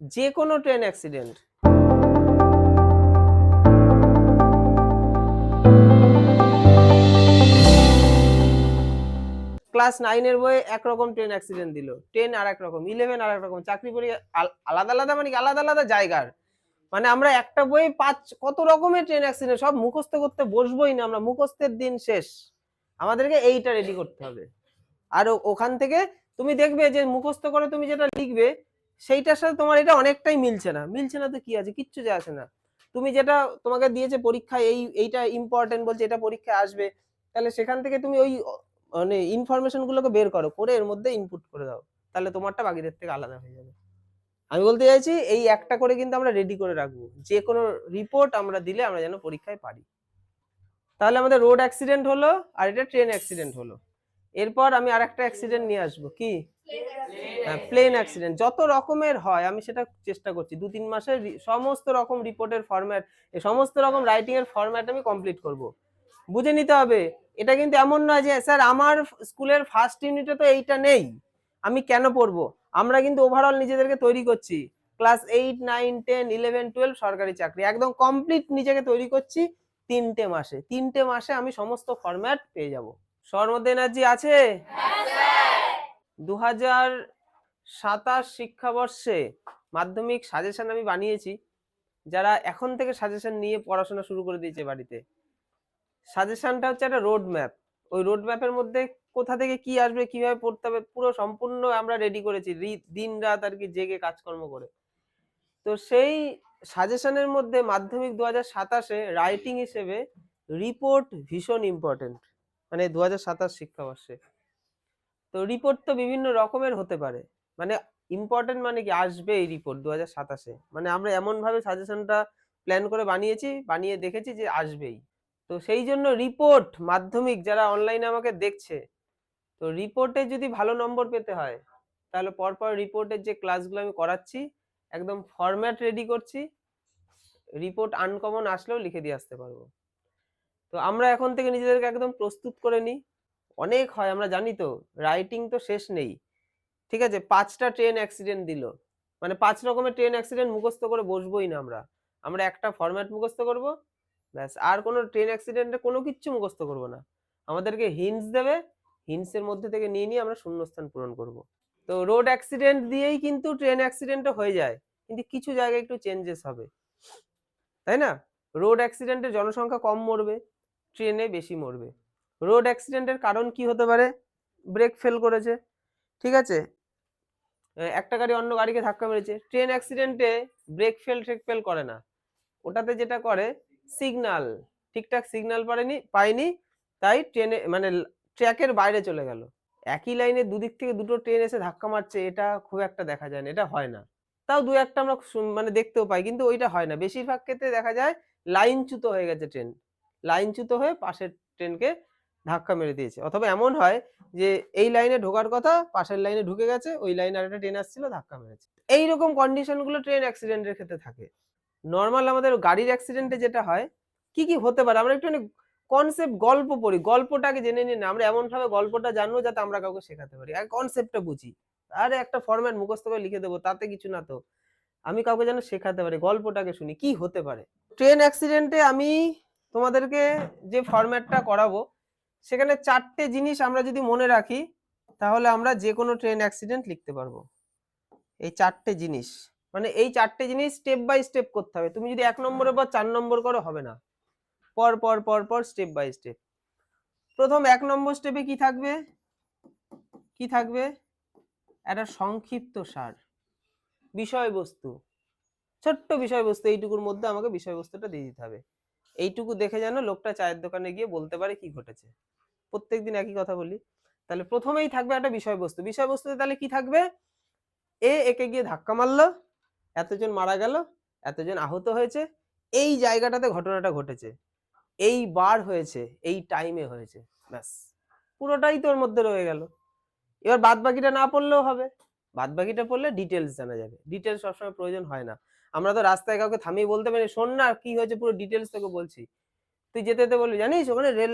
যে কোনো train accident. Class 9 এর বইয়ে একরকম ট্রেন অ্যাক্সিডেন্ট দিল, 10 আরেক রকম, 11 আরেক রকম, চাকরি পরীক্ষা আলাদা আলাদা, মানে কি আলাদা আলাদা জায়গার। মানে আমরা একটা বই কত রকমের ট্রেন অ্যাক্সিডেন্ট সব মুখস্থ করতে বসবোই না আমরা, মুখস্থের দিন শেষ। আমাদেরকে এইটা রেডি করতে হবে। আর ওখান থেকে তুমি দেখবে যে মুখস্থ করে তুমি যেটা লিখবে সেইটার সাথে তোমার এটা অনেকটাই মিলছে না। মিলছে না তো কি আছে, কিচ্ছু যায় আসে না। তুমি যেটা তোমাকে দিয়েছে পরীক্ষায়, এইটা ইম্পর্টেন্ট বলছে, এটা পরীক্ষায় আসবে, তাহলে সেখান থেকে তুমি ওই মানে ইনফরমেশন গুলোকে বের করো, করে এর মধ্যে ইনপুট করে দাও, তাহলে তোমারটা বাকিদের থেকে আলাদা হয়ে যাবে। আমি বলতে চাইছি এই একটা করে কিন্তু আমরা রেডি করে রাখবো, যে কোনো রিপোর্ট আমরা দিলে আমরা যেন পরীক্ষায় পারি। তাহলে আমাদের রোড অ্যাক্সিডেন্ট হলো, আর এটা ট্রেন অ্যাক্সিডেন্ট হলো। এরপর আমি আরেকটা অ্যাক্সিডেন্ট নিয়ে আসবো, কি? Plane accident. যত রকমের হয় আমি সেটা চেষ্টা করছি 2-3 মাসের সমস্ত রকম রিপোর্টের ফরম্যাট, সমস্ত রকম রাইটিং এর ফরম্যাট আমি কমপ্লিট করব। বুঝে নিতে হবে, এটা কিন্তু এমন নয় যে স্যার আমার স্কুলের ফার্স্ট ইউনিটে তো এইটা নেই, আমি কেন পড়বো। আমরা কিন্তু ওভারঅল নিজেদেরকে তৈরি করছি, ক্লাস 8, 9, 10, 11, 12 সরকারি চাকরি একদম কমপ্লিট নিজেকে তৈরি করছি 3টে মাসে। 3টে মাসে আমি সমস্ত ফরম্যাট পেয়ে যাব। সবার মধ্যে এনার্জি আছে? 2027 শিক্ষাবর্ষে মাধ্যমিক সাজেশন আমি বানিয়েছি, যারা এখন থেকে সাজেশন নিয়ে পড়াশোনা শুরু করে দিয়েছে বাড়িতে। সাজেশনটা হচ্ছে একটা রোড ম্যাপ। ওই রোড ম্যাপের মধ্যে কোথা থেকে কি আসবে, কিভাবে পড়তে হবে, পুরো সম্পূর্ণ আমরা রেডি করেছি দিন রাত আর কি জেগে কাজকর্ম করে। তো সেই সাজেশনের মধ্যে মাধ্যমিক 2027-এ রাইটিং হিসেবে রিপোর্ট ভীষণ ইম্পর্টেন্ট, মানে 2027 শিক্ষাবর্ষে। তো রিপোর্ট তো বিভিন্ন রকমের হতে পারে, মানে ইম্পর্টেন্ট মানে কি আসবে এই রিপোর্ট 2027-এ, মানে আমরা এমন ভাবে সাজেশনটা প্ল্যান করে বানিয়েছি, বানিয়ে দেখেছি যে আসবেই। তো সেই জন্য রিপোর্ট মাধ্যমিক যারা অনলাইনে আমাকে দেখছে, তো রিপোর্টে যদি ভালো নম্বর পেতে হয় তাহলে পরপর রিপোর্টের যে ক্লাসগুলো আমি করাচ্ছি একদম ফরম্যাট রেডি করছি, রিপোর্ট আনকমন আসলেও লিখে দিয়ে আসতে পারবো। তো আমরা এখন থেকে নিজেদেরকে একদম প্রস্তুত করে নিই। অনেক হয় আমরা জানি তো, রাইটিং তো শেষ নেই। ঠিক আছে, 5টা ট্রেন অ্যাক্সিডেন্ট দিল, মানে 5 রকমের ট্রেন অ্যাক্সিডেন্ট মুখস্থ করে বসবোই না আমরা। আমরা একটা ফরম্যাট মুখস্থ করব, ব্যাস। আর কোনো ট্রেন অ্যাক্সিডেন্টে কোনো কিচ্ছু মুখস্থ করব না। আমাদেরকে হিন্টস দেবে, হিন্টসের মধ্যে থেকে নিয়ে নিয়ে আমরা শূন্যস্থান পূরণ করব। তো রোড অ্যাক্সিডেন্ট দিয়েই কিন্তু ট্রেন অ্যাক্সিডেন্টও হয়ে যায়, কিন্তু কিছু জায়গায় একটু চেঞ্জেস হবে, তাই না? রোড অ্যাক্সিডেন্টে জনসংখ্যা কম মরবে, ট্রেনে বেশি মরবে। রোড অ্যাক্সিডেন্টের কারণ কি হতে পারে? ব্রেক ফেল করেছে, ঠিক আছে, একটা গাড়ি অন্য গাড়িকে ধাক্কা মেরেছে। ট্রেন অ্যাক্সিডেন্টে ব্রেক ফেল করে না, ওটাতে যেটা করে সিগন্যাল, ঠিকঠাক সিগন্যাল পায়নি, তাই ট্রেনে মানে ট্র্যাকের বাইরে চলে গেল। একই লাইনে দুদিক থেকে দুটো ট্রেন এসে ধাক্কা মারছে, এটা খুব একটা দেখা যায় না, এটা হয় না। তাও দু একটা আমরা মানে দেখতেও পাই, কিন্তু ওইটা হয় না। বেশিরভাগ ক্ষেত্রে দেখা যায় লাইনচ্যুত হয়ে গেছে ট্রেন, লাইনচ্যুত হয়ে পাশের ট্রেনকে ধাক্কা মেরে দিয়েছে। অথবা এমন হয় যে এই লাইনে ঢোকার কথা, পাশের লাইনে ঢুকে গেছে, ওই লাইনে আরেকটা ট্রেন আসছিল, ধাক্কা মেরেছে। এইরকম কন্ডিশন গুলো ট্রেন অ্যাক্সিডেন্টের ক্ষেত্রে থাকে। নরমাল আমাদের গাড়ির অ্যাক্সিডেন্টে যেটা হয়, কি কি হতে পারে আমরা একটু কনসেপ্ট গল্প পড়ি, গল্পটাকে জেনে নিই না, আমরা এমন ভাবে গল্পটা জানবো যাতে আমরা কাউকে শেখাতে পারি, আর কনসেপ্টটা বুঝি। আরে একটা ফরম্যাট মুখস্থ করে লিখে দেবো, তাতে কিছু না তো। আমি কাউকে যেন শেখাতে পারি, গল্পটাকে শুনি কি হতে পারে। ট্রেন অ্যাক্সিডেন্টে আমি তোমাদেরকে যে ফরম্যাটটা করাবো, সেখানে 4টে জিনিস আমরা যদি মনে রাখি তাহলে আমরা যে কোনো ট্রেন অ্যাক্সিডেন্ট লিখতে পারবো। এই 4টে জিনিস, মানে এই 4টে জিনিস স্টেপ বাই স্টেপ করতে হবে। তুমি যদি 1 নম্বরের পর 4 নম্বর করো হবে না, পর পর পর পর স্টেপ বাই স্টেপ। প্রথম 1 নম্বর স্টেপে কি থাকবে, কি থাকবে? একটা সংক্ষিপ্ত সার, বিষয়বস্তু, ছোট্ট বিষয়বস্তু, এইটুকুর মধ্যে আমাকে বিষয়বস্তুটা দিয়ে দিতে হবে। এইটুকু দেখে যেন লোকটা চায়ের দোকানে গিয়ে বলতে পারে কি ঘটেছে। প্রত্যেকদিন একই কথা বলি। তাহলে প্রথমেই থাকবে একটা বিষয়বস্তু। বিষয়বস্তুতে তাহলে কি থাকবে? একে গিয়ে ধাক্কা মারলো, এতজন মারা গেল, এতজন আহত হয়েছে, এই জায়গাটাতে ঘটনাটা ঘটেছে, এই বার হয়েছে, এই টাইমে হয়েছে, ব্যাস। পুরোটাই তোর মধ্যে রয়ে গেল। এবার বাদ বাকিটা না পড়লেও হবে, বাদ বাকিটা পড়লে ডিটেলস জানা যাবে। ডিটেলস সবসময় প্রয়োজন হয় না। আমরা তো রাস্তায় কাউকে থামিয়ে বলতে পারি শোন না কি হয়েছে, পুরো ডিটেলস তোকে বলছি। তুই যেতে যেতে বলবি জানিস ওখানে রেল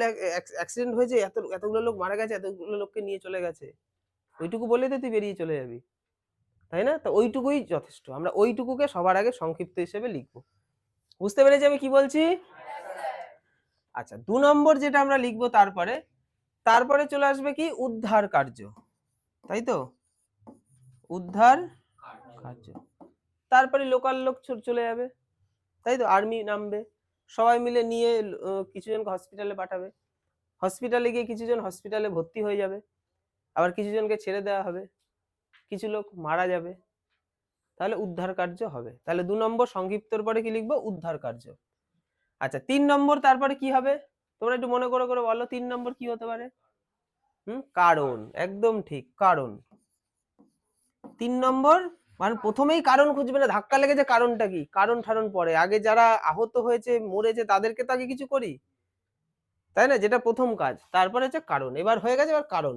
অ্যাক্সিডেন্ট হয়েছে, এতগুলো লোক মারা গেছে, এতগুলো লোককে নিয়ে চলে গেছে, ওইটুকু বলে তুই বেরিয়ে চলে যাবি। তাই না? তো ওইটুকুই যথেষ্ট, আমরা ওইটুকুকে সবার আগে সংক্ষিপ্ত হিসেবে লিখবো। বুঝতে পেরেছি আমি কি বলছি? আচ্ছা, 2 নম্বর যেটা আমরা লিখবো তারপরে চলে আসবে কি উদ্ধার কার্য, তাই তো? উদ্ধার কার্য, তারপরে লোকাল লোক চলে যাবে, তাই তো? আর্মি নামবে, সবাই মিলে নিয়ে কিছুজনকে হসপিটালে পাঠাবে, হসপিটালে গিয়ে কিছুজন হসপিটালে ভর্তি হয়ে যাবে, আবার কিছুজনকে ছেড়ে দেওয়া হবে, কিছু লোক মারা যাবে, তাহলে উদ্ধার কার্য হবে। তাহলে 2 নম্বর সংক্ষিপ্তর পরে কি লিখবো? উদ্ধার কার্য। আচ্ছা, 3 নম্বর তারপরে কি হবে? তোমরা একটু মনে করে বলো 3 নম্বর কি হতে পারে? কারণ, একদম ঠিক, কারণ। 3 নম্বর মানে প্রথমেই কারণ খুঁজবে না, ধাক্কা লেগেছে কারণটা কি, কারণ ঠারণ পরে, আগে যারা আহত হয়েছে মরেছে তাদেরকে তো আগে কিছু করি, তাই না? যেটা প্রথম কাজ, তারপরে হচ্ছে কারণ। এবার হয়ে গেছে, এবার কারণ,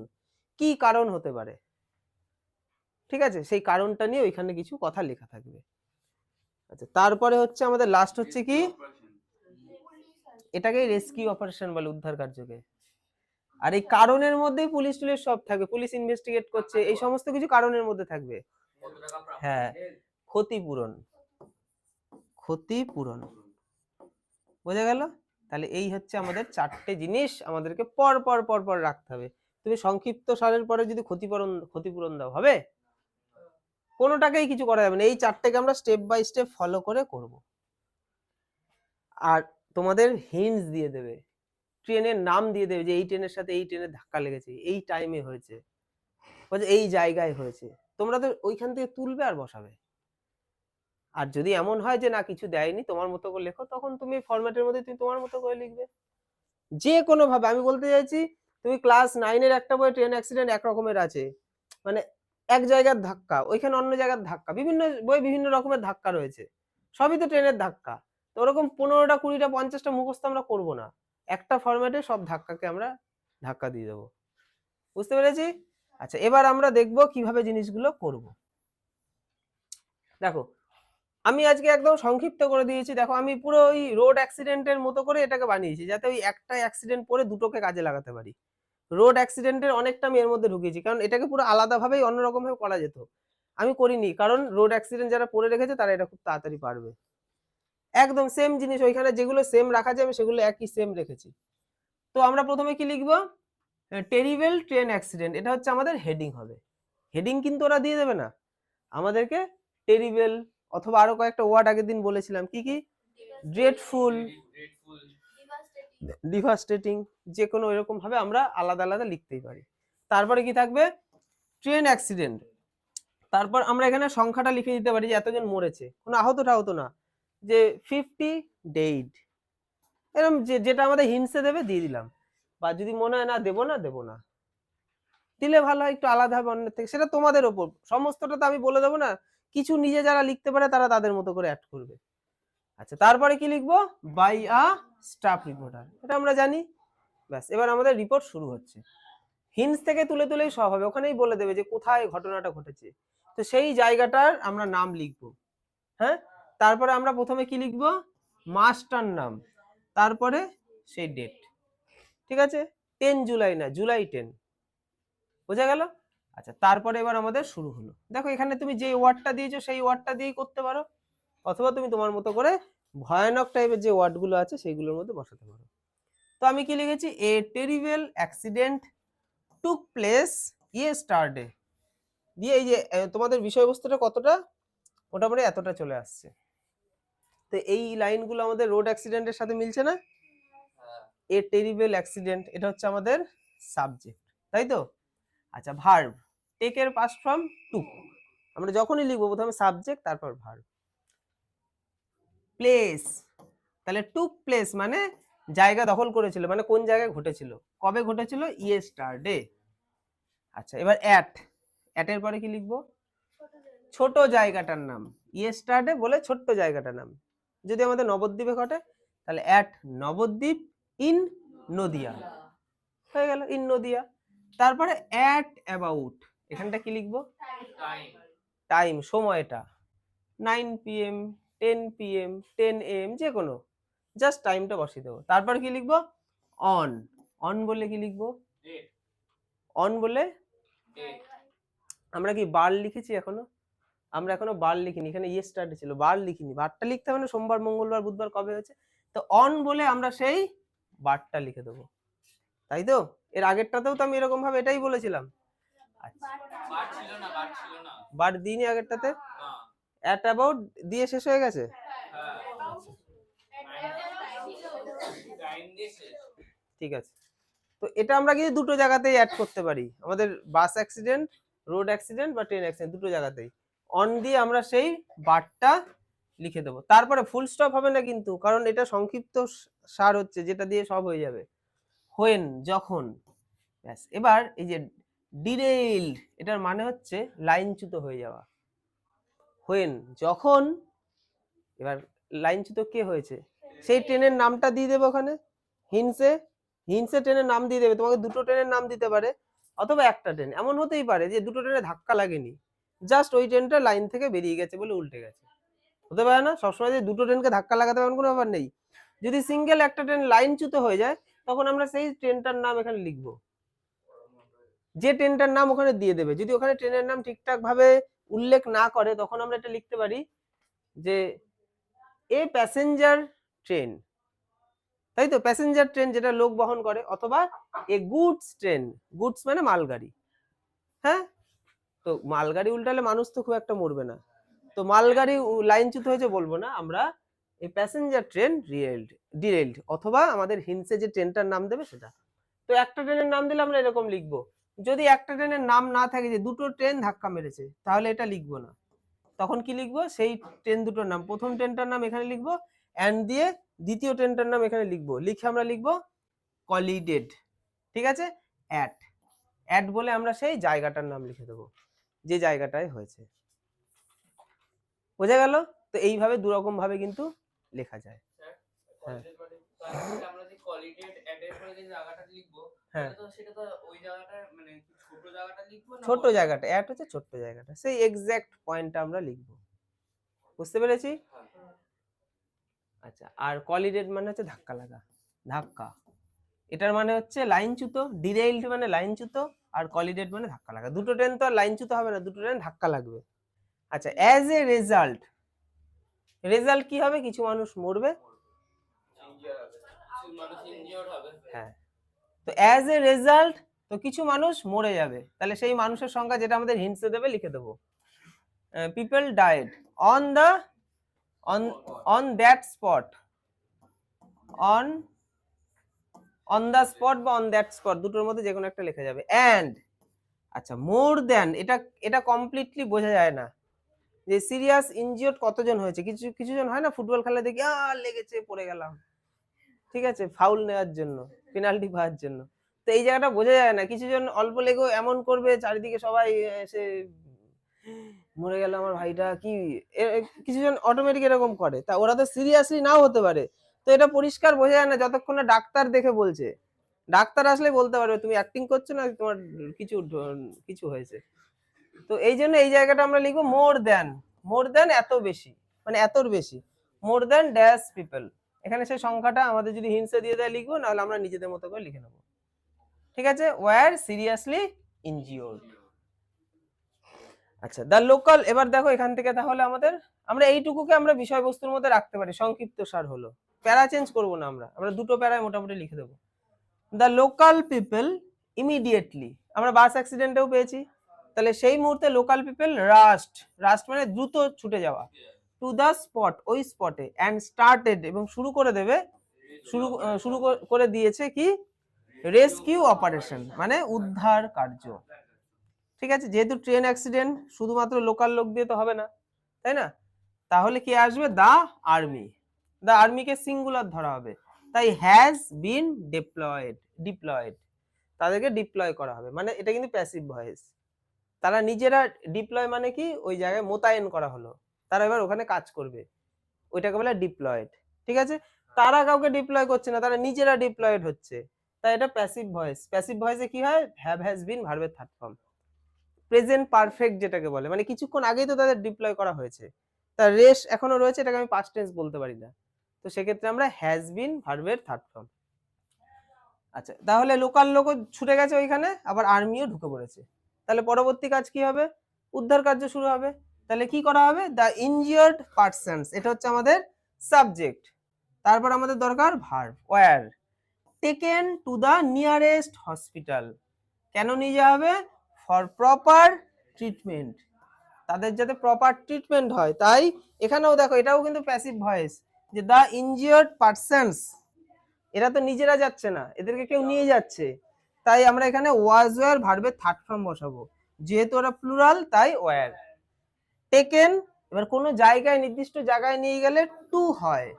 কি কারণ হতে পারে, ঠিক আছে? সেই কারণটা নিয়ে ওইখানে কিছু কথা লেখা থাকবে। আচ্ছা, তারপরে হচ্ছে আমাদের লাস্ট হচ্ছে কি, এটাকে রেস্কিউ অপারেশন বলে, উদ্ধার কার্যকে। আর এই কারণের মধ্যেই পুলিশ টুলিশ সব থাকবে, পুলিশ ইনভেস্টিগেট করছে, এই সমস্ত কিছু কারণের মধ্যে থাকবে। হ্যাঁ, ক্ষতিপূরণ, ক্ষতিপূরণ, বোঝা গেল? তাহলে এই হচ্ছে আমাদের 4টে জিনিস আমাদেরকে পর পর পর পর রাখতে হবে। তুমি সংক্ষিপ্ত সারের পরে যদি ক্ষতিপূরণ দাও, হবে? কোনোটাকেই কিছু করা যাবে না, এই 4টেকে আমরা স্টেপ বাই স্টেপ ফলো করে করব। আর তোমাদের হিন্টস দিয়ে দেবে, ট্রেনের নাম দিয়ে দেবে, যে এই ট্রেনের সাথে এই ট্রেনের ধাক্কা লেগেছে, এই টাইমে হয়েছে, এই জায়গায় হয়েছে, তোমরা তো ওইখান থেকে তুলবে আর বসাবে। আর যদি এমন হয় যে না কিছু দেয়নি, তোমার মতো করে লেখো, তখন তুমি ফরম্যাটের মধ্যে তুমি তোমার মতো করে লিখবে। যে কোনো ভাবে আমি বলতে চাইছি, তুমি ক্লাস 9-এর একটা বই ট্রেন অ্যাক্সিডেন্ট এক রকমের আছে, মানে এক জায়গার ধাক্কা, ওইখানে অন্য জায়গার ধাক্কা, বিভিন্ন বই বিভিন্ন রকমের ধাক্কা রয়েছে, সবই তো ট্রেনের ধাক্কা। তো ওরকম 15টা 20টা 50টা মুখস্থ আমরা করবো না, একটা ফরম্যাটে সব ধাক্কাকে আমরা ধাক্কা দিয়ে দেবো। বুঝতে পেরেছি? আচ্ছা, এবার আমরা দেখবো কিভাবে জিনিসগুলো করব। দেখো, আমি আজকে একদম সংক্ষিপ্ত করে দিয়েছি। দেখো, আমি পুরো ওই রোড অ্যাক্সিডেন্টের মতো করে এটাকে বানিয়েছি, যাতে ওই একটা অ্যাক্সিডেন্ট পরে দুটোকে কাজে লাগাতে পারি। রোড অ্যাক্সিডেন্টের অনেকটা আমি এর মধ্যে ঢুকিয়েছি, কারণ এটাকে পুরো আলাদাভাবেই অন্যরকম ভাবে করা যেত, আমি করিনি, কারণ রোড অ্যাক্সিডেন্ট যারা পড়ে রেখেছে তারা এটা খুব তাড়াতাড়ি পারবে। একদম সেম জিনিস, ওইখানে যেগুলো সেম রাখা যায় আমি সেগুলো একই সেম রেখেছি। তো আমরা প্রথমে কি লিখবো? টেরিবল ট্রেন অ্যাক্সিডেন্ট, এটা হচ্ছে আমাদের হেডিং হবে। হেডিং কিন্তু ওরা দিয়ে দেবে না আমাদেরকে, টেরিবল অথবা আরো কয়েকটা ওয়ার্ড আগের দিন বলেছিলাম, কি কি? ড্রেডফুল, ডিভাস্টেটিং, যে কোনো এরকম ভাবে আমরা আলাদা আলাদা লিখতেই পারি। তারপরে কি থাকবে? ট্রেন অ্যাক্সিডেন্ট, তারপর আমরা এখানে সংখ্যাটা লিখে দিতে পারি যে এতজন মরেছে, কোনো আহত টাহত না, যে 50 ডেড, এরকম যেটা আমাদের হিন্টসে দেবে দিয়ে দিলাম। বা যদি মনে হয় না দেবো না, দিলে ভালো হয়, একটু আলাদা হবে অন্যের থেকে, সেটা তোমাদের ওপর, সমস্তটা তো আমি বলে দেবো না, কিছু নিজে যারা লিখতে পারে তারা তাদের মতো করে অ্যাড করবে। আচ্ছা, তারপরে কি লিখবো? বাই আ স্টাফ রিপোর্টার, এটা আমরা জানি। ব্যাস, এবার আমাদের রিপোর্ট শুরু হচ্ছে। হিন্টস থেকে তুলে তুলেই সব হবে, ওখানেই বলে দেবে যে কোথায় ঘটনাটা ঘটেছে, তো সেই জায়গাটার আমরা নাম লিখবো। হ্যাঁ, তারপরে আমরা প্রথমে কি লিখবো? মাসটার নাম, তারপরে সেই ডেট, ঠিক আছে? 10 জুলাই না, জুলাই 10, বোঝা গেল? আচ্ছা, তারপরে এবার আমাদের শুরু হলো। দেখো, এখানে তুমি যে ওয়ার্ডটা দিয়েছো সেই ওয়ার্ডটা দিয়েই করতে পারো, অথবা তুমি তোমার মতো করে ভয়ানক টাইপের যে ওয়ার্ডগুলো আছে সেইগুলোর মধ্যে বসাতে পারো। তো আমি কি লিখেছি? A terrible accident took place yesterday, দিয়ে এই যে তোমাদের বিষয়বস্তুটা কতটা, মোটামুটি এতটা চলে আসছে। তো এই লাইনগুলো আমাদের রোড অ্যাক্সিডেন্টের সাথে মিলছে না? এ টেরিবল অ্যাক্সিডেন্ট, এটা হচ্ছে আমাদের সাবজেক্ট, তাই তো? আচ্ছা, ভার্ব, টেকের পাস্ট ফর্ম টুক, আমরা যখনই লিখবো প্রথমে সাবজেক্ট তারপর ভার্ব। প্লেস, তাহলে টুক প্লেস মানে জায়গা দখল করেছিল, মানে কোন জায়গায় ঘটেছিল, কবে ঘটেছিল, ইয়েস্টারডে। আচ্ছা, এবার এর পরে কি লিখবো? ছোট জায়গাটার নাম, ইয়েস্টারডে বলে ছোট্ট জায়গাটার নাম, যদি আমাদের নবদ্বীপে ঘটে তাহলে অ্যাট নবদ্বীপ ইন নদিয়া, হয়ে গেল, ইন নদিয়া। তারপরে অ্যাট অ্যাবাউট, এখানটা কি লিখবো? টাইম, সময়টা, 9 PM, 10 PM, 10 AM, যে কোনো, জাস্ট টাইমটা বসিয়ে দেবো। তারপর কি লিখবো? অন, অন বলে কি লিখবো? অন বলে আমরা কি বার লিখেছি এখনো? আমরা এখনো বার লিখিনি, এখানে ইয়েস্টারডে ছিল, বার লিখিনি। বারটা লিখতে হবে না, সোমবার মঙ্গলবার বুধবার কবে হয়েছে। তো অন বলে আমরা সেই বারটা লিখে দেবো, তাই তো? এর আগেরটাতেও তো আমি এরকম ভাবে এটাই বলেছিলাম। আচ্ছা, বার দিনই আগেরটাতে অ্যাট অ্যাবাউট দিয়ে শেষ হয়ে গেছে। ঠিক আছে, তো এটা আমরা কিন্তু দুটো জায়গাতেই অ্যাড করতে পারি, আমাদের বাস অ্যাক্সিডেন্ট, রোড অ্যাক্সিডেন্ট বা ট্রেন অ্যাক্সিডেন্ট দুটো জায়গাতেই অন দিয়ে আমরা সেই বারটা লিখে দেবো। তারপরে ফুল স্টপ হবে না কিন্তু, কারণ এটা সংক্ষিপ্ত সার হচ্ছে, যেটা দিয়ে সব হয়ে যাবে। হোয়েন যখন, ব্যাস। এবার এই যে ডিরেইলড, এটার মানে হচ্ছে লাইনচ্যুত হয়ে যাওয়া। হোয়েন যখন, এবার লাইনচ্যুত কে হয়েছে সেই ট্রেনের নামটা দিয়ে দেবে ওখানে হিন্সে, হিন্সে ট্রেনের নাম দিয়ে দেবে। তোমাকে দুটো ট্রেনের নাম দিতে পারে অথবা একটা ট্রেন, এমন হতেই পারে যে দুটো ট্রেনে ধাক্কা লাগেনি, জাস্ট ওই ট্রেনটা লাইন থেকে বেরিয়ে গেছে বলে উল্টে গেছে, হতে পারে না? সবসময় যে দুটো ট্রেনকে ধাক্কা লাগাতে পারেন কোনো ব্যাপার নেই। যদি সিঙ্গেল একটা ট্রেন লাইনচ্যুত হয়ে যায়, তখন আমরা সেই ট্রেনটার নাম এখানে লিখবো, যে ট্রেনটার নাম ওখানে দিয়ে দেবে। যদি ওখানে ট্রেনের নাম ঠিকঠাক ভাবে উল্লেখ না করে, তখন আমরা এটা লিখতে পারি যে এ প্যাসেঞ্জার ট্রেন, তাই তো? প্যাসেঞ্জার ট্রেন যেটা লোক বহন করে, অথবা এ গুডস ট্রেন, গুডস মানে মালগাড়ি। হ্যাঁ, তো মালগাড়ি উল্টালে মানুষ তো খুব একটা মরবে না, তো মালগাড়ি লাইনচ্যুত হয়েছে বলবো না আমরা, এই প্যাসেঞ্জার ট্রেন ডিরেইলড, অথবা আমাদের হিন্সে যে ট্রেনটার নাম দেবে সেটা। তো একটা ট্রেনের নাম দিলে আমরা এরকম লিখবো। যদি একটা ট্রেনের নাম না থাকে, যে দুটো ট্রেন ধাক্কা মেরেছে, তাহলে এটা লিখবো না। তখন কি লিখবো? সেই ট্রেন দুটোর নাম, প্রথম ট্রেনটার নাম এখানে লিখবো, অ্যান্ড দিয়ে দ্বিতীয় ট্রেনটার নাম এখানে লিখবো, লিখে আমরা লিখবো কলিডেড। ঠিক আছে, অ্যাট, অ্যাট বলে আমরা সেই জায়গাটার নাম লিখে দেবো, যে জায়গাটায় হয়েছে। বোঝা গেল? তো এইভাবে দুরকম ভাবে কিন্তু লেখা যায়। হ্যাঁ, আমরা যে কলিডেড অ্যাট এর পরে যে জায়গাটা লিখবো, হ্যাঁ, তো সেটা তো ওই জায়গাটা মানে ছোট জায়গাটা লিখবো না, ছোট জায়গাটা, অ্যাট হচ্ছে ছোট জায়গাটা, সেই এক্সাক্ট পয়েন্টটা আমরা লিখবো। বুঝতে পেরেছি? আচ্ছা, আর কলিডেড মানে হচ্ছে ধাক্কা লাগা, ধাক্কা। এটার মানে হচ্ছে লাইনচ্যুত, ডিরেইলড মানে লাইনচ্যুত, আর কলিডেড মানে ধাক্কা লাগা। দুটো ট্রেন তো আর লাইনচ্যুত হবে না, দুটো ট্রেন ধাক্কা লাগবে। আচ্ছা, অ্যাজ এ রেজাল্ট, রেজাল্ট কি হবে? কিছু মানুষ মরবে, হ্যাঁ, তো অ্যাজ এ রেজাল্ট, তো কিছু মানুষ মরে যাবে, তাহলে সেই মানুষের সংখ্যা যেটা আমাদের হিন্টসে দেবে লিখে দেবো, people died on the on that spot, on the spot বা অন দ্যাট স্পট, দুটোর মধ্যে যে কোনো একটা লেখা যাবে। অ্যান্ড, আচ্ছা, মোর দ্যান, এটা কমপ্লিটলি বোঝা যায় না যে সিরিয়াস ইনজিওর্ড কতজন হয়েছে। কিছু জন হয় না, ফুটবল খেলা দেখি লেগেছে পড়ে গেলাম, ঠিক আছে, ফাউল নেওয়ার জন্য, পেনাল্টি পাওয়ার জন্য। তো এই জায়গাটা বোঝা যায় না, কিছুজন অল্প লেগেও এমন করবে, চারিদিকে সবাই এসে মরে গেল আমার ভাইটা, কি কিছুজন অটোমেটিক এরকম করে, তা ওরা তো সিরিয়াসলি নাও হতে পারে। তো এটা পরিষ্কার বোঝা যায় না যতক্ষণ না ডাক্তার দেখে বলছে। ডাক্তার আসলে বলতে পারবে তুমি অ্যাক্টিং করছো না তোমার কিছু হয়েছে। তো এই জন্য এই জায়গাটা আমরা লিখবো মোর দ্যান এত বেশি, মানে এতর বেশি, মোর দ্যান ড্যাশ পিপল। এখানে সেই সংখ্যাটা আমাদের যদি হিন্টসে দিয়ে দেয় লিখবো, নাহলে আমরা নিজেদের মতো করে লিখে নেবো। ঠিক আছে, ওয়্যার সিরিয়াসলি ইনজিওর্ড। আচ্ছা, দ্য লোকাল, এবার দেখো এখান থেকে তাহলে আমরা এইটুকুকে আমরা বিষয়বস্তুর মধ্যে রাখতে পারি, সংক্ষিপ্ত সার হলো, প্যারা চেঞ্জ করবো না, আমরা দুটো প্যারায় মোটামুটি লিখে দেবো। দ্য লোকাল পিপল ইমিডিয়েটলি, আমরা বাস অ্যাক্সিডেন্টেও পেয়েছি, তাহলে সেই মুহূর্তে লোকাল পিপল রাস্ট মানে দ্রুত ছুটে যাওয়া, টু দ্য স্পট, ওই স্পটে, অ্যান্ড স্টার্টেড, এবং শুরু করে দেবে, শুরু করে দিয়েছে কি, রেস্কিউ অপারেশন মানে উদ্ধার কার্য। ঠিক আছে, যেহেতু ট্রেন অ্যাক্সিডেন্ট, শুধুমাত্র লোকাল লোক দিয়ে তো হবে না, তাই না? তাহলে কি আসবে? দ্য আর্মি, দ্য আর্মিকে সিঙ্গুলার ধরা হবে, তাই হ্যাজ বিন ডিপ্লয়েড, তাদেরকে ডিপ্লয় করা হবে, মানে এটা কিন্তু প্যাসিভ ভয়েস। তারা নিজেরা ডিপ্লয় মানে কি, ওই জায়গায় মোতায়েন করা হলো, তারা এবার ওখানে কাজ করবে, ওইটাকে বলে ডিপ্লয়েড। ঠিক আছে, তারা কাউকে ডিপ্লয় করছে না, তারা নিজেরা ডিপ্লয়েড হচ্ছে, তাই এটা প্যাসিভ ভয়েস। প্যাসিভ ভয়েসে কি হয়? হ্যাভ হ্যাজ বিন ভার্বের থার্ড ফর্ম, প্রেজেন্ট পারফেক্ট যেটাকে বলে, মানে কিছুক্ষণ আগেই তো তাদের ডিপ্লয় করা হয়েছে, তার রেশ এখনো রয়েছে, এটাকে আমি পাস্ট টেন্স বলতে পারি না, তো সেক্ষেত্রে আমরা হ্যাজ বিন ভার্বের থার্ড ফর্ম। আচ্ছা, তাহলে লোকাল লোকও ছুটে গেছে ওইখানে, আবার আর্মিও ঢুকে পড়েছে, তাহলে পরবর্তী কাজ কি হবে? উদ্ধার কার্য শুরু হবে। তাহলে কি করা হবে, দ্য ইনজিয়ার্ড পারসনস, এটা হচ্ছে আমাদের সাবজেক্ট। তারপর আমাদের দরকার verb, were taken to the nearest hospital, কেন নিয়ে যাওয়া হবে, ফর প্রপার ট্রিটমেন্ট, তাদের যাতে প্রপার ট্রিটমেন্ট হয়। তাই এখানেও দেখো এটাও কিন্তু প্যাসিভ ভয়েস, যে দ্য ইনজিয়ার্ড পারসনস, এরা তো নিজেরা যাচ্ছে না, এদেরকে কেউ নিয়ে যাচ্ছে, তাই আমরা এখানে ওয়াজ ওয়্যার ভার্বের থার্ড ফর্ম বসাবো, যেহেতু ওরা প্লুরাল তাই ওয়্যার। টেকেন, এবার কোনো জায়গায় নির্দিষ্ট জায়গায় নিয়ে গেলে টু হয়।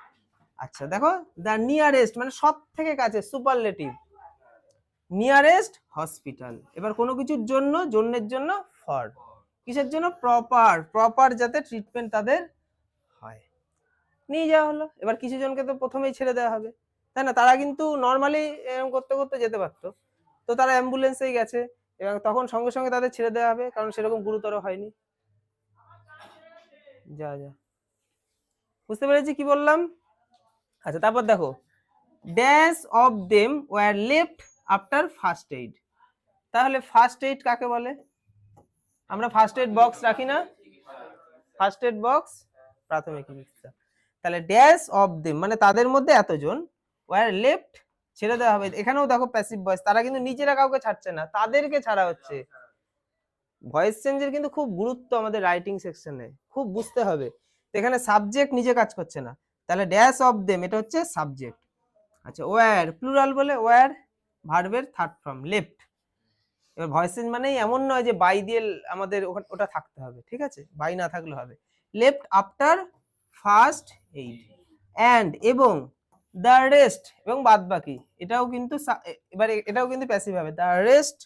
আচ্ছা দেখো, দ্য নিয়ারেস্ট মানে সব থেকে কাছে, সুপারলেটিভ, নিয়ারেস্ট হসপিটাল, এবার কোনো কিছুর জন্য, জন্যের জন্য ফর, কিসের জন্য, প্রপার, প্রপার যাতে ট্রিটমেন্ট তাদের হয়, নিয়ে যাওয়া হলো। এবার কিছু জনকে তো প্রথমেই ছেড়ে দেওয়া হবে, তাই না, তারা কিন্তু নর্মালি এরকম করতে করতে যেতে পারতো, তো তারা অ্যাম্বুলেন্সেই গেছে, এবং তখন সঙ্গে সঙ্গে তাদের ছেড়ে দেওয়া হবে, কারণ সেরকম গুরুতর হয়নি। যা যা বুঝতে পেরেছি কি বললাম। আচ্ছা তারপর দেখো, dash of them were left after first aid, তাহলে ফার্স্ট এইড কাকে বলে, আমরা ফার্স্ট এইড বক্স রাখি না, ফার্স্ট এইড বক্স প্রাথমিক চিকিৎসা, তাহলে ড্যাশ অফ দেম মানে তাদের মধ্যে এতজন, ওয়ার লেফট ছেড়ে দেওয়া হবে, এখানেও দেখো প্যাসিভ ভয়েস, তারা কিন্তু নিজেরা কাউকে ছাড়ছে না, তাদেরকে ছাড়া হচ্ছে। ভয়েস চেঞ্জের কিন্তু খুব গুরুত্ব আমাদের রাইটিং সেকশনে, খুব বুঝতে হবে। এখানে সাবজেক্ট নিজে কাজ করছে না, তাহলে ড্যাশ অফ দেম এটা হচ্ছে সাবজেক্ট। আচ্ছা ওয়্যার প্লুরাল বলে, ওয়্যার ভার্বের থার্ড ফর্ম লেফট। এবার ভয়েস চেঞ্জ মানেই এমন নয় যে বাই দিয়ে আমাদের ওটা থাকতে হবে, ঠিক আছে, বাই না থাকলে হবে, left after first aid, and এবং দ্য রেস্ট এবং বাদ বাকি, এটাও কিন্তু এবার এটাও কিন্তু প্যাসিভ হবে, দ্য রেস্ট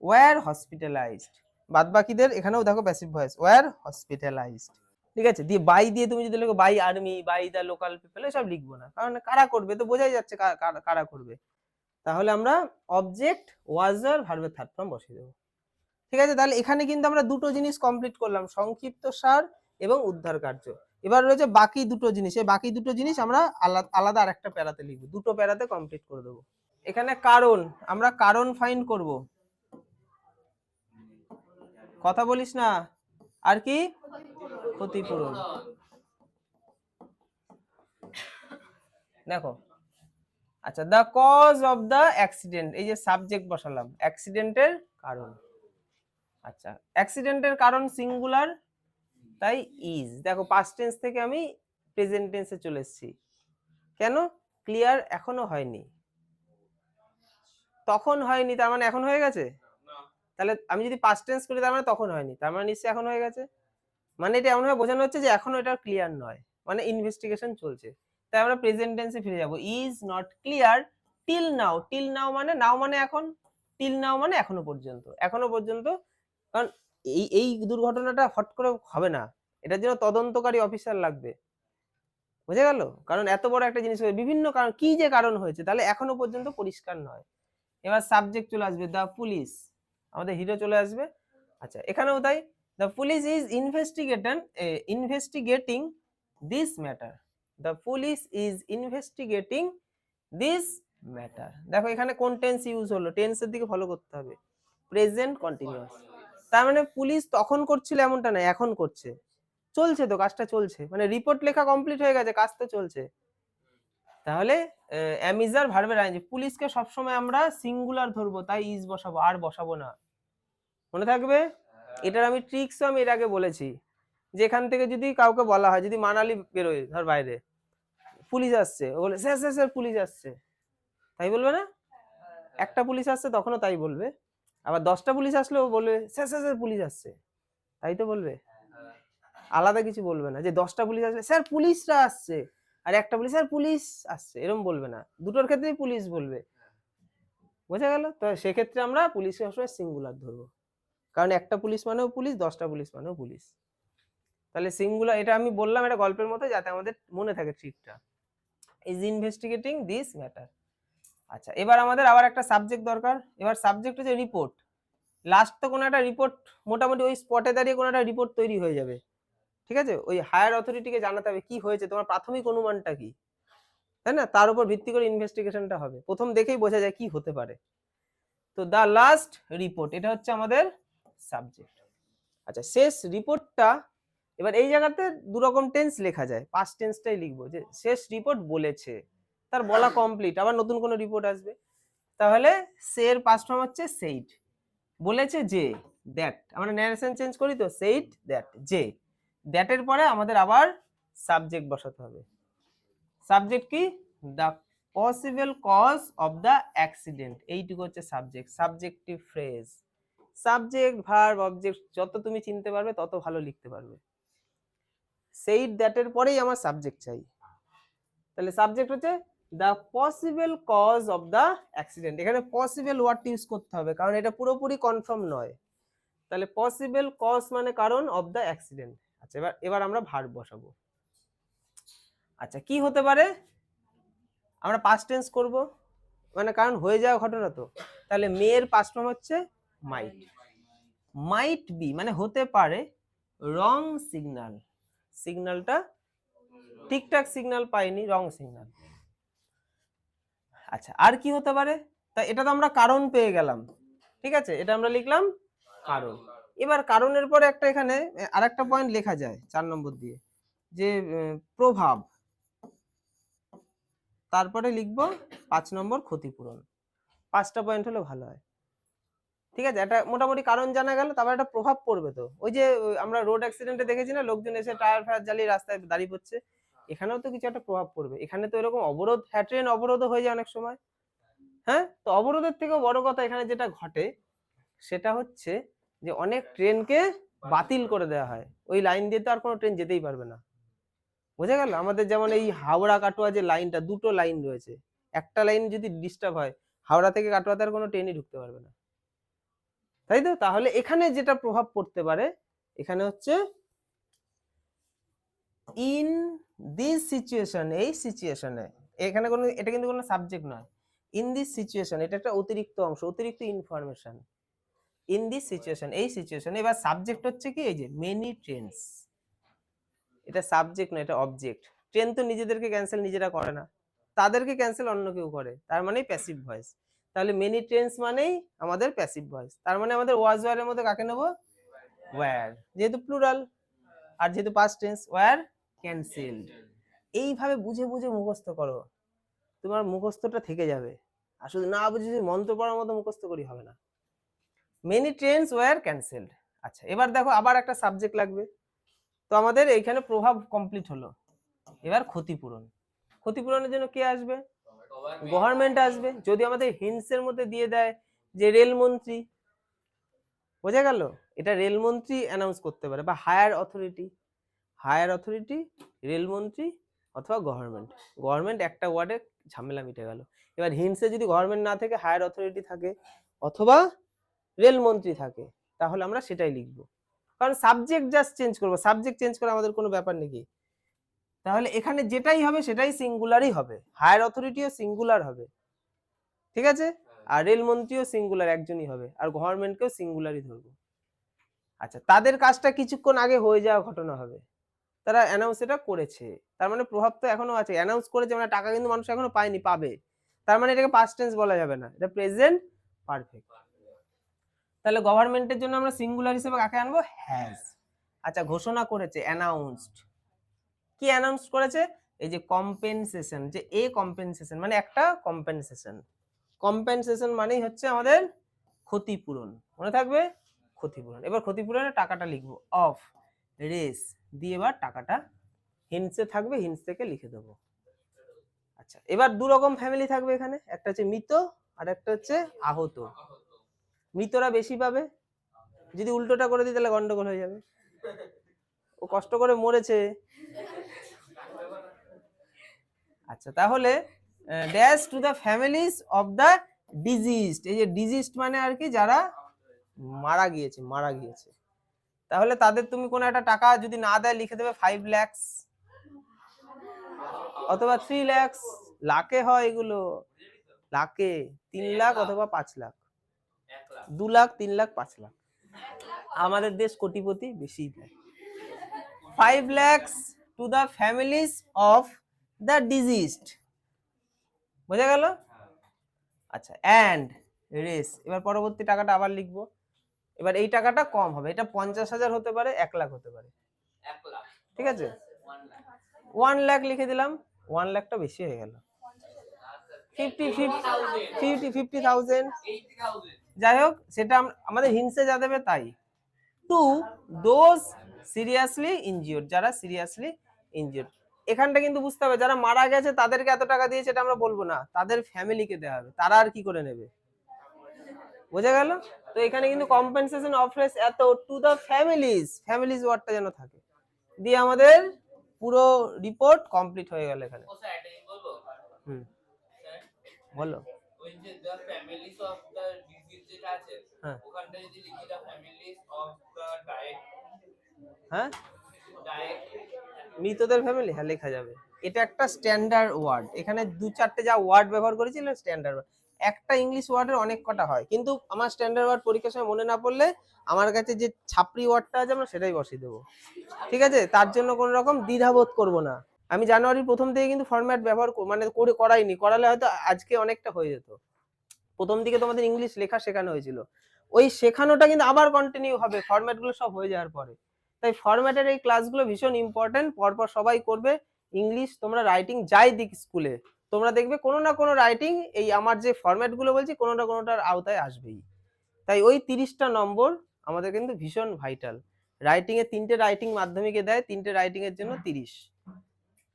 ওয়্যার হসপিটালাইজড, বাদ বাকিদের এখানেও দেখো প্যাসিভ ভয়েস, ওয়্যার হসপিটালাইজড, ঠিক আছে। দিয়ে বাই দিয়ে তুমি যদি লেখো by army, by the local people, এসব লিখবো না, কারণ কারা করবে তো বোঝাই যাচ্ছে কারা করবে। তাহলে আমরা অবজেক্ট ওয়াজার ভার্বের থার্ড ফর্ম বসিয়ে দেবো, ঠিক আছে। তাহলে এখানে কিন্তু আমরা দুটো জিনিস কমপ্লিট করলাম, সংক্ষিপ্ত সার এবং উদ্ধার কার্য। এবার রয়েছে বাকি দুটো জিনিস, এই বাকি দুটো জিনিস আমরা আলাদা আরেকটা প্যারাতে লিখবো, দুটো প্যারাতে কমপ্লিট করে দেবো। এখানে কারণ, আমরা কারণ ফাইন্ড করব, কথা বলিস না, আর কি, ক্ষতিপূরণ। দেখো আচ্ছা, the cause of the accident, এই যে সাবজেক্ট বসালাম, অ্যাক্সিডেন্টের কারণ। আচ্ছা অ্যাক্সিডেন্টের কারণ সিঙ্গুলার, তাই ইজ। দেখো পাস্ট টেন্স থেকে আমি প্রেজেন্ট টেন্সে চলে এসেছি, কেন, ক্লিয়ার এখনো হয়নি, তখন হয়নি তার মানে এখন হয়ে গেছে, তাহলে আমি যদি পাস্ট টেন্স করি তার মানে তখন হয়নি, তার মানে নিশ্চয়ই এখন হয়ে গেছে, মানে এটা এমনভাবে বোঝানো হচ্ছে যে এখনো এটা ক্লিয়ার নয়, মানে ইনভেস্টিগেশন চলছে, তাই আমরা প্রেজেন্ট টেন্সে ফিরে যাব, is not clear till now, till now মানে নাও মানে এখন, টিল নাও মানে এখনো পর্যন্ত, এখনো পর্যন্ত, কারণ এই দুর্ঘটনাটা হট করে হবে না, এটার জন্য তদন্তকারী অফিসার লাগবে, বুঝে গেল, কারণ এত বড় একটা জিনিস বিভিন্ন কারণ, কি যে কারণ হয়েছে, তাহলে এখনো পর্যন্ত পরিষ্কার নয়। এবার সাবজেক্ট চলে আসবে, দ্য পুলিশ, আমাদের হিরো চলে আসবে। আচ্ছা এখানেও তাই, the police is investigating this matter, the police is investigating this matter. দেখো এখানে কোন টেন্স ইউজ হলো, টেন্সের দিকে ফলো করতে হবে, প্রেজেন্ট কন্টিনিউয়াস, তার মানে পুলিশ তখন করছিল এমনটা না, এখন করছে, চলছে তো, কাজটা চলছে, মানে রিপোর্ট লেখা কমপ্লিট হয়ে গেছে, কাজ তো চলছে। তাহলে অ্যামিজার ভার্বের আইএনজি, পুলিশকে সবসময় আমরা সিঙ্গুলার ধরবো, তাই ইজ বসাবো, আর বসাবো না, মনে থাকবে। এটার আমি ট্রিক্সও আমি এর আগে বলেছি, যে এখান থেকে যদি কাউকে বলা হয়, যদি মানালি বেরোয় ধর বাইরে, পুলিশ আসছে, ও বলে স্যার স্যার স্যার পুলিশ আসছে, তাই বলবে না, একটা পুলিশ আসছে তখনও তাই বলবে, আবার 10টা পুলিশ আসলে ও বলবে স্যার স্যার স্যার পুলিশ আসছে, তাই তো বলবে, আলাদা কিছু বলবে না, যে 10টা পুলিশ আসলে স্যার পুলিশরা আসছে, আর একটা পুলিশ স্যার পুলিশ আসছে, এরকম বলবে না, দুটোর ক্ষেত্রেই পুলিশ বলবে, বোঝা গেল। তো সেক্ষেত্রে আমরা পুলিশকে সবসময় সিঙ্গুলার ধরবো, কারণ একটা পুলিশ মানেও পুলিশ, 10টা পুলিশ মানেও পুলিশ, তাহলে সিঙ্গুলার, এটা আমি বললাম এটা গল্পের মতো, যাতে আমাদের মনে থাকে ট্রিকটা, ইজ ইনভেস্টিগেটিং দিস ম্যাটার। আচ্ছা এবার আমাদের আবার একটা সাবজেক্ট দরকার, এবার সাবজেক্ট হচ্ছে রিপোর্ট, লাস্ট তো কোনো একটা রিপোর্ট, মোটামুটি ওই স্পটে দাঁড়িয়ে কোনো একটা রিপোর্ট তৈরি হয়ে যাবে, ঠিক আছে, ওই হায়ার অথরিটিকে জানাতে হবে কি হয়েছে, তোমার প্রাথমিক অনুমানটা কি, তাই না, তার উপর ভিত্তি করে ইনভেস্টিগেশনটা হবে, প্রথম দেখেই বোঝা যায় কি হতে পারে। তো দ্য লাস্ট রিপোর্ট, এটা হচ্ছে আমাদের সাবজেক্ট। আচ্ছা শেষ রিপোর্টটা এবার এই জায়গাতে দু রকম টেন্স লেখা যায়, পাস্ট টেন্সটাই লিখবো, যে শেষ রিপোর্ট বলেছে, তার বলা কমপ্লিট, আবার নতুন কোনো রিপোর্ট আসবে। তাহলে সে এর পাস্ট ফর্ম হচ্ছে সেইড, বলেছে যে, দ্যাট, আমরা ন্যারেশন চেঞ্জ করি তো, সেইড দ্যাট, যে দ্যাটের পরে আমাদের আবার সাবজেক্ট বসাতে হবে। সাবজেক্ট কি? The possible cause of the accident, এইটুকু হচ্ছে subject, subjective phrase. Subject verb object যত তুমি চিনতে পারবে তত ভালো লিখতে পারবে। সেইড দ্যাটের পরেই আমার সাবজেক্ট চাই। তাহলে সাবজেক্ট হচ্ছে the possible cause of the accident. এখানে পসিবল ওয়ার্ডটি ইউজ করতে হবে, কারণ এটা পুরোপুরি কনফার্ম নয়। তাহলে পসিবল কজ মানে কারণ, অফ দ্য অ্যাক্সিডেন্ট। আচ্ছা, এবার আমরা ভার্ব বসাবো। আচ্ছা, কি হতে পারে? আমরা পাস্ট টেন্স করব, মানে কারণ হয়ে যাওয়া ঘটনা তো। তাহলে মেয়ের পাস্ট ফর্ম হচ্ছে মাইট। মাইট বি মানে হতে পারে, রং সিগন্যাল, সিগন্যালটা ঠিকঠাক সিগন্যাল পাইনি, রং সিগন্যাল। আচ্ছা, আর কি হতে পারে? তা এটা তো আমরা কারণ পেয়ে গেলাম, ঠিক আছে, এটা আমরা লিখলাম কারণ। এবার কারণের পরে একটা এখানে আরেকটা পয়েন্ট লেখা যায় 4 নম্বর দিয়ে, যে প্রভাব, তারপরে লিখবো 5 নম্বর ক্ষতিপূরণ। 5টা পয়েন্ট হলে ভালো হয়, ঠিক আছে। এটা মোটামুটি কারণ জানা গেল, তারপর একটা প্রভাব পড়বে তো। ওই যে আমরা রোড অ্যাক্সিডেন্টে দেখেছি না, লোকজন এসে টায়ার ফায়ার জ্বালিয়ে রাস্তায় দাঁড়িয়ে পড়ছে, এখানেও তো কিছু একটা প্রভাব পড়বে। এখানে তো এরকম অবরোধ, হ্যাঁ ট্রেন অবরোধ হয়ে যায় অনেক সময়, হ্যাঁ, তো অবরোধের থেকেও বড় কথা এখানে যেটা ঘটে সেটা হচ্ছে যে অনেক ট্রেনকে বাতিল করে দেওয়া হয়, ওই লাইন দিয়ে তো আর কোনো ট্রেন যেতেই পারবে না। বোঝা গেল? আমাদের যেমন এই হাওড়া কাটোয়া যে লাইনটা, দুটো লাইন রয়েছে, একটা লাইন যদি ডিস্টার্ব হয়, হাওড়া থেকে কাটোয়াতে আর কোনো ট্রেনই ঢুকতে পারবে না, তাই তো? তাহলে এখানে যেটা প্রভাব পড়তে পারে, এখানে হচ্ছে ইন দিস সিচুয়েশন, এই সিচুয়েশনে, এখানে কোনো, এটা কিন্তু কোনো সাবজেক্ট নয়। ইন দিস সিচুয়েশন এটা একটা অতিরিক্ত অংশ, অতিরিক্ত ইনফরমেশন। ইন দিস সিচুয়েশন, এই সিচুয়েশনে। এবার সাবজেক্ট হচ্ছে কি? এই যে মেনি ট্রেনস, এটা সাবজেক্ট না, এটা অবজেক্ট। ট্রেন তো নিজেদেরকে ক্যান্সেল নিজেরা করে না, তাদেরকে ক্যান্সেল অন্য কেউ করে, তার মানেই প্যাসিভ ভয়েস। তাহলে মেনি ট্রেনস মানেই আমাদের প্যাসিভ ভয়েস। তার মানে আমাদের ওয়াজ ওয়ার এর মধ্যে কাকে নেব? ওয়্যার, যেহেতু প্লুরাল, আর যেহেতু পাস্ট টেন্স, ওয়্যার ক্যান্সেলড। এইভাবে বুঝে বুঝে মুখস্থ করো, তোমার মুখস্থটা থেকে যাবে। আর শুধু না বুঝে যদি মন্ত্র পড়ার মতো মুখস্থ করি হবে না। Many trains were cancelled. আচ্ছা, এবার দেখো আবার একটা সাবজেক্ট লাগবে। তো আমাদের এইখানে প্রভাব কমপ্লিট হলো, এবার ক্ষতিপূরণ। ক্ষতিপূরণের জন্য কে আসবে? গভর্নমেন্ট আসবে। যদি আমাদের হিন্টসের মধ্যে দিয়ে দেয় যে রেলমন্ত্রী, বোঝা গেল? এটা রেলমন্ত্রী অ্যানাউন্স করতে পারে, বা হায়ার অথরিটি। হায়ার অথরিটি, রেলমন্ত্রী অথবা গভর্নমেন্ট। গভর্নমেন্ট একটা ওয়ার্ডে ঝামেলা মিটে গেল। এবার হিন্টসে যদি গভর্নমেন্ট না থেকে হায়ার অথরিটি থাকে অথবা রেলমন্ত্রী থাকে, তাহলে আমরা সেটাই লিখবো, কারণ সাবজেক্ট জাস্ট চেঞ্জ করবো, সাবজেক্ট চেঞ্জ করে আমাদের কোনো ব্যাপার নেই। তাহলে এখানে যেটাই হবে সেটাই সিঙ্গুলারই হবে, হায়ার অথরিটিও সিঙ্গুলার হবে, ঠিক আছে, আর রেলমন্ত্রীও সিঙ্গুলার একজনই হবে, আর গভর্নমেন্টকেও সিঙ্গুলারই ধরবো। আচ্ছা, তাদের কাজটা কিছুক্ষণ আগে হয়ে যাওয়া ঘটনা হবে, তারা অ্যানাউন্স এটা করেছে, তার মানে প্রভাব তো এখনো আছে। অ্যানাউন্স করেছে মানে টাকা কিন্তু মানুষ এখনো পায়নি, পাবে, তার মানে এটাকে পাস্ট টেন্স বলা যাবে না, এটা প্রেজেন্ট পারফেক্ট। তাহলে গভর্নমেন্টের জন্য আমরা সিঙ্গুলার হিসেবে কাকে আনবো? হ্যাজ। আচ্ছা, ঘোষণা করেছে, অ্যানাউন্সড। কি অ্যানাউন্স করেছে? এই যে কম্পেনসেশন, যে এ কম্পেনসেশন মানে একটা কম্পেনসেশন। কম্পেনসেশন মানেই হচ্ছে আমাদের ক্ষতিপূরণ, মনে থাকবে, ক্ষতিপূরণ। এবার ক্ষতিপূরণের টাকাটা লিখবো, অফ রেস দিয়ে এবার টাকাটা হিন্টসে থাকবে, হিন্টস থেকে লিখে দেবো। আচ্ছা, এবার দু রকম ফ্যামিলি থাকবে এখানে, একটা হচ্ছে মৃত আর একটা হচ্ছে আহত। মৃতরা বেশি পাবে, যদি উল্টোটা করে দিই তাহলে গন্ডগোল হয়ে যাবে, ও কষ্ট করে মরেছে। আচ্ছা, তাহলে dash to the families of the diseased. এই যে ডিজিজড মানে আর কি, যারা মারা গিয়েছে, মারা গিয়েছে। তাহলে তাদের তুমি কোনো একটা টাকা যদি না দেয় লিখে দেবে 5 লাখ অথবা 3 লাখ। লাখে হয় এগুলো, লাখে 3 লাখ অথবা 5 লাখ, 2 লাখ, 3 লাখ, 5 লাখ। আমাদের দেশ কোটিপতি, বেশি দেয়। 5 lakh to the families of the diseased, বোঝা গেল? আচ্ছা, অ্যান্ড রেস, এবার পরবর্তী টাকাটা আবার লিখবো। এবার এই টাকাটা কম হবে, এটা 50,000 হতে পারে, 1 লাখ হতে পারে। ঠিক আছে, 1 লাখ লিখে দিলাম। 1 লাখটা বেশি হয়ে গেল, 50,000। যাই হোক, সেটা আমাদের হিন্সে যা দেবে তাই। টু দোজ সিরিয়াসলি ইনজিওর্ড, যারা সিরিয়াসলি ইনজিওর্ড। এখানটা কিন্তু বুঝতে হবে, যারা মারা গেছে তাদেরকে এত টাকা দিয়েছে এটা আমরা বলবো না, তাদের ফ্যামিলিকে দেওয়া হবে, তারা আর কি করে নেবে, বোঝা গেল? তো এখানে কিন্তু কম্পেনসেশন অফার্স এত টু দ্য ফ্যামিলিজ ওয়ার্ডটা যেন থাকে, দিয়ে আমাদের পুরো রিপোর্ট কমপ্লিট হয়ে গেল এখানে। হুম, বলো। ওই যে the families of the disease যেটা আছে, ওখানটা যদি লিখি the families of the diet, হ্যাঁ, ডায়েট মৃতদের ফ্যামিলি, হ্যাঁ লেখা যাবে। এটা একটা স্ট্যান্ডার্ড ওয়ার্ড, এখানে 2-4টে যা ওয়ার্ড ব্যবহার করেছিল স্ট্যান্ডার্ড ওয়ার্ড। একটা ইংলিশ ওয়ার্ডের অনেক কটা হয়, কিন্তু আমার স্ট্যান্ডার্ড ওয়ার্ড পরীক্ষার সময় মনে না পড়লে আমার কাছে যে ছাপড়ি ওয়ার্ডটা আছে আমরা সেটাই বসিয়ে দেবো, ঠিক আছে? তার জন্য কোনো রকম দ্বিধাবোধ করবো না। আমি জানুয়ারির প্রথম থেকে কিন্তু ফরম্যাট ব্যবহার মানে করে করাইনি, করালে হয়তো আজকে অনেকটা হয়ে যেত। প্রথম দিকে তোমাদের ইংলিশ লেখা শেখানো হয়েছিল, ওই শেখানোটা কিন্তু আবার কন্টিনিউ হবে ফরম্যাটগুলো সব হয়ে যাওয়ার পরে। তাই ফরম্যাটের এই ক্লাসগুলো ভীষণ ইম্পর্টেন্ট, পরপর সবাই করবে। ইংলিশ তোমরা রাইটিং যাই দিক স্কুলে, তোমরা দেখবে কোনো না কোনো রাইটিং এই আমার যে ফরম্যাটগুলো বলছি কোনো না কোনোটার আওতায় আসবেই। তাই ওই 30টা নম্বর আমাদের কিন্তু ভীষণ ভাইটাল। রাইটিং এ 3টে রাইটিং মাধ্যমিকে দেয়, 3টে রাইটিং এর জন্য 30।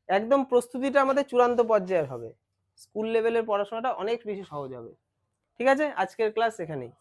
একদম প্রস্তুতিটা আমাদের চূড়ান্ত পর্যায়ের হবে, স্কুল লেভেলের পড়াশোনাটা অনেক বেশি সহজ হবে। ঠিক আছে, আজকের ক্লাস এখানেই।